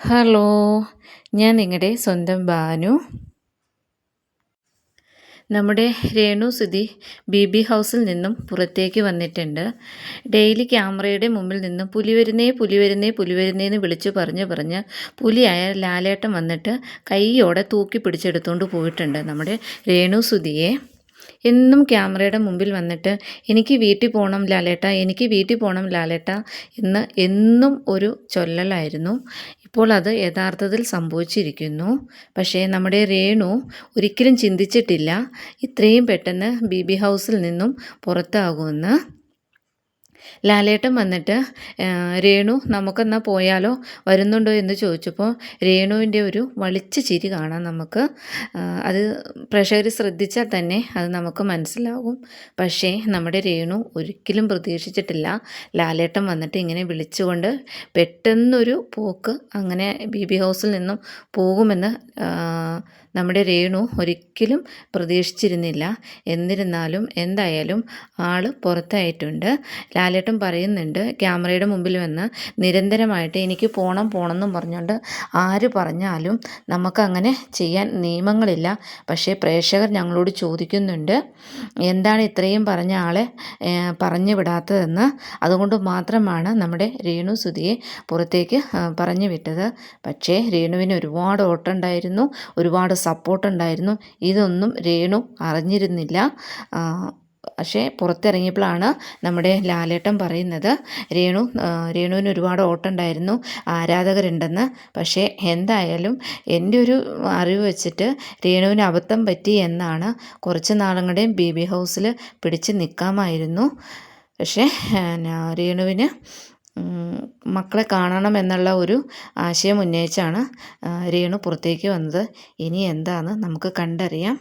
Hello, ഞാൻ നിങ്ങളുടെ സ്വന്തം ബാനു. നമ്മുടെ രേണു സുധി ബി ഹൗസിൽ നിന്നും പുറത്തേക്ക് വന്നിട്ടുണ്ട്. ഡെയിലി ക്യാമറയുടെ മുമ്പിൽ നിന്നും പുലി വരുന്നേ പുലി വരുന്നേ പുലി വരുന്നേന്ന് വിളിച്ചു പറഞ്ഞ് പുലിയായ ലാലേട്ടൻ വന്നിട്ട് കൈയോടെ തൂക്കി പിടിച്ചെടുത്തുകൊണ്ട് പോയിട്ടുണ്ട് നമ്മുടെ രേണു സുധിയെ. എന്നും ക്യാമറയുടെ മുമ്പിൽ വന്നിട്ട് എനിക്ക് വീട്ടിൽ പോകണം ലാലേട്ട, എനിക്ക് വീട്ടിൽ പോകണം ലാലേട്ട എന്ന് എന്നും ഒരു ചൊല്ലലായിരുന്നു. ഇപ്പോൾ അത് യഥാർത്ഥത്തിൽ സംഭവിച്ചിരിക്കുന്നു. പക്ഷേ നമ്മുടെ രേണു ഒരിക്കലും ചിന്തിച്ചിട്ടില്ല ഇത്രയും പെട്ടെന്ന് ബി ഹൗസിൽ നിന്നും പുറത്താകുമെന്ന്. ലാലേട്ടൻ വന്നിട്ട് രേണു നമുക്കെന്നാൽ പോയാലോ, വരുന്നുണ്ടോ എന്ന് ചോദിച്ചപ്പോൾ രേണുവിൻ്റെ ഒരു വളിച്ച ചിരി കാണാം നമുക്ക്. അത് പ്രേക്ഷകർ ശ്രദ്ധിച്ചാൽ തന്നെ അത് നമുക്ക് മനസ്സിലാകും. പക്ഷേ നമ്മുടെ രേണു ഒരിക്കലും പ്രതീക്ഷിച്ചിട്ടില്ല ലാലേട്ടൻ വന്നിട്ട് ഇങ്ങനെ വിളിച്ചുകൊണ്ട് പെട്ടെന്നൊരു പോക്ക് അങ്ങനെ ബി ഹൗസിൽ നിന്നും പോകുമെന്ന് നമ്മുടെ രേണു ഒരിക്കലും പ്രതീക്ഷിച്ചിരുന്നില്ല. എന്നിരുന്നാലും എന്തായാലും ആൾ പുറത്തായിട്ടുണ്ട്. ലാലേട്ടൻ പറയുന്നുണ്ട് ക്യാമറയുടെ മുമ്പിൽ വന്ന് നിരന്തരമായിട്ട് എനിക്ക് പോകണം എന്നും പറഞ്ഞുകൊണ്ട് ആര് പറഞ്ഞാലും നമുക്കങ്ങനെ ചെയ്യാൻ നിയമങ്ങളില്ല. പക്ഷേ പ്രേക്ഷകർ ഞങ്ങളോട് ചോദിക്കുന്നുണ്ട് എന്താണ് ഇത്രയും പറഞ്ഞ ആളെ പറഞ്ഞു വിടാത്തതെന്ന്. അതുകൊണ്ട് മാത്രമാണ് നമ്മുടെ രേണു സുധിയെ പുറത്തേക്ക് പറഞ്ഞു വിട്ടത്. പക്ഷേ രേണുവിന് ഒരുപാട് ഓട്ടമുണ്ടായിരുന്നു, ഒരുപാട് സപ്പോർട്ടുണ്ടായിരുന്നു. ഇതൊന്നും രേണു അറിഞ്ഞിരുന്നില്ല. പക്ഷേ പുറത്തിറങ്ങിയപ്പോഴാണ് നമ്മുടെ ലാലേട്ടൻ പറയുന്നത് രേണുവിന് ഒരുപാട് ഓട്ടമുണ്ടായിരുന്നു, ആരാധകരുണ്ടെന്ന്. പക്ഷേ എന്തായാലും എൻ്റെ ഒരു അറിവ് വെച്ചിട്ട് രേണുവിന് അബദ്ധം പറ്റി എന്നാണ്. കുറച്ച് നാളും കൂടെ ബി ഹൗസിൽ പിടിച്ച് നിൽക്കാമായിരുന്നു. പക്ഷേ രേണുവിന് മക്കളെ കാണണം എന്നുള്ള ഒരു ആശയം ഉന്നയിച്ചാണ് രേണു പുറത്തേക്ക് വന്നത്. ഇനി എന്താണെന്ന് നമുക്ക് കണ്ടറിയാം.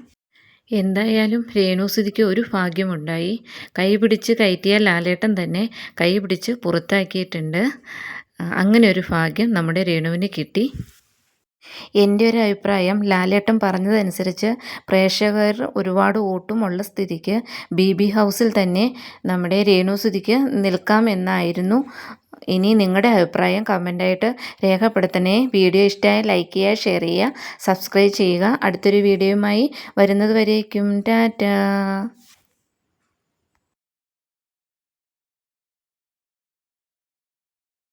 എന്തായാലും രേണു സുധിക്ക് ഒരു ഭാഗ്യമുണ്ടായി. കൈ പിടിച്ച് കയറ്റിയ ലാലേട്ടൻ തന്നെ കൈ പിടിച്ച് പുറത്താക്കിയിട്ടുണ്ട്. അങ്ങനെ ഒരു ഭാഗ്യം നമ്മുടെ രേണുവിന് കിട്ടി. എൻ്റെ ഒരു അഭിപ്രായം ലാലേട്ടൻ പറഞ്ഞതനുസരിച്ച് പ്രേക്ഷകർ ഒരുപാട് ഓട്ടമുള്ള സ്ഥിതിക്ക് ബി ഹൗസിൽ തന്നെ നമ്മുടെ രേണു സുധിക്ക് നിൽക്കാം എന്നായിരുന്നു. ഇനി നിങ്ങളുടെ അഭിപ്രായം കമൻ്റായിട്ട് രേഖപ്പെടുത്തണേ. വീഡിയോ ഇഷ്ടമായ ലൈക്ക് ചെയ്യുക, ഷെയർ ചെയ്യുക, സബ്സ്ക്രൈബ് ചെയ്യുക. അടുത്തൊരു വീഡിയോയുമായി വരുന്നത് വരേക്കും ടാറ്റാ.